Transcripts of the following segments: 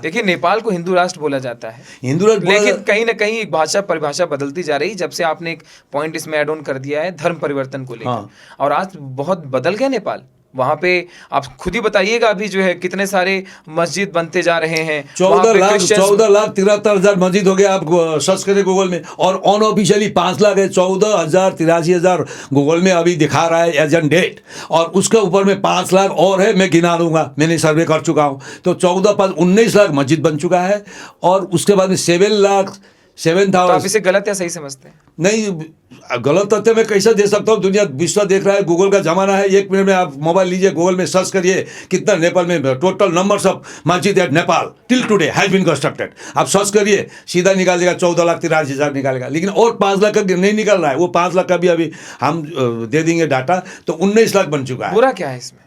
देखिए, नेपाल को हिंदू राष्ट्र बोला जाता है, हिंदू राष्ट्र लेकिन कहीं ना कहीं एक भाषा परिभाषा बदलती जा रही, जब से आपने एक पॉइंट इसमें ऐड ऑन कर दिया है धर्म परिवर्तन को लेकर। हाँ। और आज बहुत बदल गया नेपाल। वहां पे आप खुद ही बताइएगा, अभी जो है कितने सारे मस्जिद बनते जा रहे हैं। 14,73,000 मस्जिद हो गया। आप सर्च करें गूगल में, और अनऑफिशियली 5 लाख है। 14,83,000 गूगल में अभी दिखा रहा है एज एन डेट, और उसके ऊपर में 5 लाख और है। मैं गिना दूंगा, मैंने सर्वे कर चुका हूँ। तो 19 लाख मस्जिद बन चुका है, और उसके बाद में 7,000। तो आप इसे गलत या सही समझते हैं? नहीं, गलत तथ्य मैं कैसे दे सकता हूँ? दुनिया विश्व देख रहा है, गूगल का जमाना है। 1 मिनट में आप मोबाइल लीजिए, गूगल में सर्च करिए कितना नेपाल में टोटल नंबर्स ऑफ मस्जिद at Nepal till today has been constructed. आप सर्च करिए, सीधा निकालेगा 14,83,000 निकालेगा। लेकिन और 5 लाख का नहीं निकल रहा है। वो 5 लाख का भी अभी हम दे देंगे डाटा। तो 19 लाख बन चुका है। बुरा क्या है इसमें?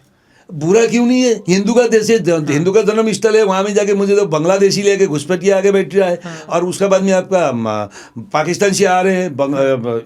बुरा क्यों नहीं है? हिंदू का देश है, हिंदू का जन्म स्थल है। वहाँ में जाके मुझे तो बांग्लादेशी लेके घुसपैठिया आगे बैठ रहा है। और उसके बाद में आपका पाकिस्तान से आ रहे हैं,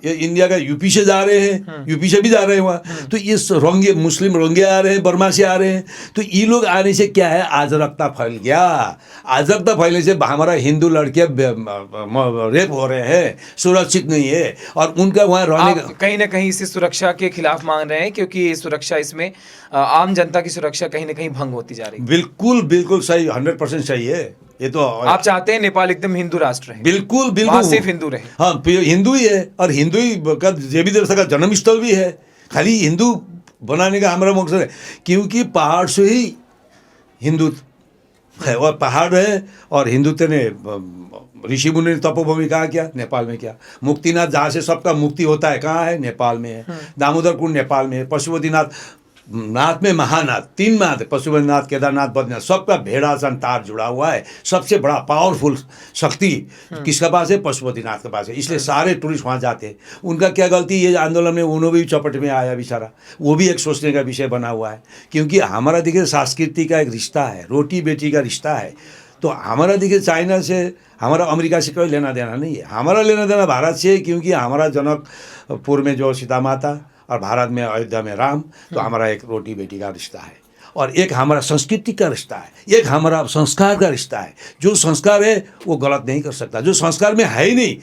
इंडिया का यूपी से जा रहे हैं, यूपी से भी जा रहे हैं वहाँ। तो ये रोंगे मुस्लिम रोंगे आ रहे हैं, बर्मा से आ रहे हैं। तो ये लोग आने से क्या है, अराजकता फैल गया। अराजकता फैलने से हमारा हिंदू लड़कियाँ रेप हो रहे हैं, सुरक्षित नहीं है। और उनका वहाँ रहने का कहीं ना कहीं इसी सुरक्षा के खिलाफ मांग रहे हैं, क्योंकि सुरक्षा इसमें आम जनता की सुरक्षा कहीं ना कहीं भंग होती जा रही है। बिल्कुल बिल्कुल सही, 100% सही है ये तो। आप चाहते हैं नेपाल एकदम हिंदू राष्ट्र रहे? बिल्कुल बिल्कुल, वहाँ सिर्फ हिंदू रहे। हाँ, हिंदू ही है, और हिंदू ही का देवी देवता का जन्म स्थल भी है। खाली हिंदू बनाने का हमारा मकसद है, क्योंकि पहाड़ से ही हिंदू है, और पहाड़ है और हिंदुत्व ने ऋषि मुनि ने तपोभूमि कहाँ किया? नेपाल में किया। मुक्तिनाथ जहाँ से सबका मुक्ति होता है कहाँ है? नेपाल में है। दामोदर कुंड नेपाल में है। पशुपतिनाथ, नाथ में महानाथ, 3 नाथ है, पशुपतिनाथ, केदारनाथ, बद्रीनाथ, सबका भेड़ासन तार जुड़ा हुआ है। सबसे बड़ा पावरफुल शक्ति किसके पास है? पशुपतिनाथ के पास है। इसलिए सारे टूरिस्ट वहाँ जाते हैं। उनका क्या गलती? ये आंदोलन में उन्होंने भी चौपट में आया बेचारा, वो भी एक सोचने का विषय बना हुआ है। क्योंकि हमारा देखिए संस्कृति का एक रिश्ता है, रोटी बेटी का रिश्ता है। तो हमारा देखिए चाइना से, हमारा अमेरिका से कोई लेना देना नहीं है। हमारा लेना देना भारत से है, क्योंकि हमारा जनकपुर में जो सीता माता और भारत में अयोध्या में राम। तो हमारा एक रोटी बेटी का रिश्ता है, और एक हमारा संस्कृति का रिश्ता है, एक हमारा संस्कार का रिश्ता है। जो संस्कार है वो गलत नहीं कर सकता। जो संस्कार में है ही नहीं,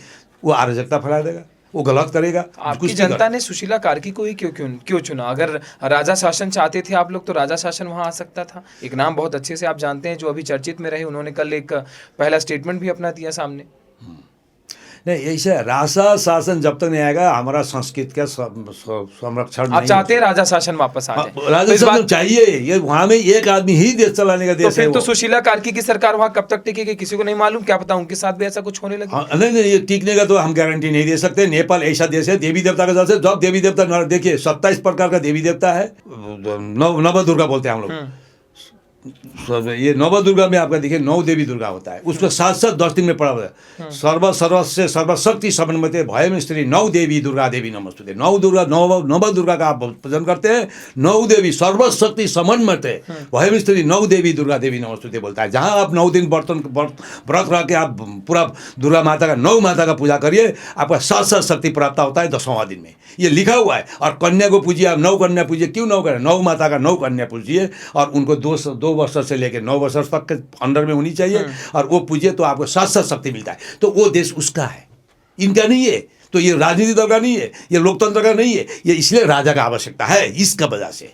वो अराजकता फैला देगा, वो गलत करेगा। आपकी जनता ने सुशीला कार्की को ही क्यों चुना? अगर राजा शासन चाहते थे आप लोग, तो राजा शासन वहां आ सकता था। एक नाम बहुत अच्छे से आप जानते हैं, जो अभी चर्चित में रहे। उन्होंने कल एक पहला स्टेटमेंट भी अपना दिया सामने। नहीं, ऐसा राजा शासन जब तक नहीं आएगा, हमारा संस्कृति का संरक्षण आप चाहते हैं राजा शासन वापस आ जाए? राजा शासन चाहिए। ये वहाँ में एक आदमी ही देश चलाने का देश है। तो फिर तो सुशीला कार्की की सरकार वहाँ कब तक टिकेगी किसी को नहीं मालूम। क्या पता उनके साथ भी ऐसा कुछ होने लगे। नहीं, ये टिकने का तो हम गारंटी नहीं दे सकते। नेपाल ऐसा देश है, देवी देवता का देश है। जब देवी देवता देखिए 27 प्रकार का देवी देवता है। नवदुर्गा बोलते हैं हम लोग। ये नवदुर्गा में आपका देखिए 9 देवी दुर्गा होता है। उसको 7 10 दिन में पड़ा हुआ है। सर्वस्व सर्वशक्ति समन्विते भयम स्त्री 9 देवी दुर्गा देवी नमस्तुते। 9 दुर्गा, नवदुर्गा का आप पूजन करते हैं। 9 देवी सर्वशक्ति समन्विते भयम स्त्री 9 देवी दुर्गा देवी नमस्तुते बोलता है। जहाँ आप 9 दिन व्रत रह के आप पूरा दुर्गा माता का 9 माता का पूजा करिए, आपका 7 शक्ति प्राप्त होता है 10वां दिन में। ये लिखा हुआ है। और कन्या को पूजिए, आप 9 कन्या पूजिए। क्यों 9 कन्या? 9 माता का 9 कन्या पूजिए, और उनको 2 वर्ष से लेकर 9 वर्ष तक के अंडर में होनी चाहिए, और वो पूजिए तो आपको 7 शक्ति मिलता है। तो वो देश उसका है, इनका नहीं है। तो ये राजनीति दल का नहीं है, ये लोकतंत्र का नहीं है। ये इसलिए राजा का आवश्यकता है, इसका वजह से।